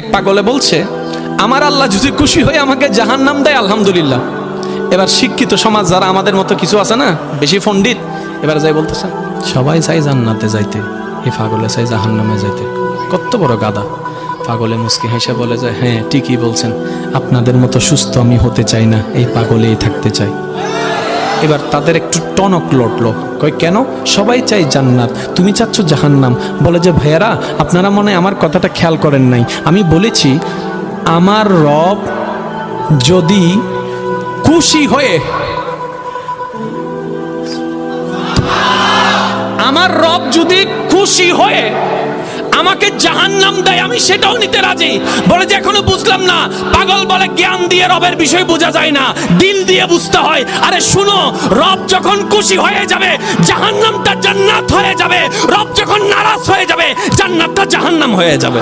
এক পাগলে বলছে, আমার আল্লাহ যদি খুশি হয়ে আমাকে জাহান্নাম দেয় আলহামদুলিল্লাহ। এবার শিক্ষিত সমাজ যারা আমাদের মতো কিছু আছে না, বেশি পণ্ডিত, এবার যাই বলতেছে সবাই চাই জান্নাতে যাইতে, এই পাগলে চাই জাহান্নামে যাইতে। কত বড় গাদা। পাগলে মুস্কি হেসে বলে যায়, হ্যাঁ ঠিকই বলছেন, আপনাদের মতো সুস্থ আমি হতে চাই না, এই পাগলেই থাকতে চাই। এবার তাদের একটু টনক লটলো, কয় কেন? সবাই চাই জান্নাত, তুমি চাচ্ছ জাহান্নাম। বলে যে ভাইয়ারা, আপনারা মনে হয় আমার কথাটা খেয়াল করেন নাই। আমি বলেছি আমার রব যদি খুশি হয়ে, আমার রব যদি খুশি হয়ে আমাকে জাহান্নাম দেয়, আমি সেটাও নিতে রাজি। বলে যে এখনো বুঝলাম না। পাগল বলে জ্ঞান দিয়ে রবের বিষয় বোঝা যায় না, দিল দিয়ে বুঝতে হয়। আরে শুনো, রব যখন খুশি হয়ে যাবে জাহান্নামটা জান্নাত হয়ে যাবে, রব যখন নারাজ হয়ে যাবে জান্নাতটা জাহান্নাম হয়ে যাবে।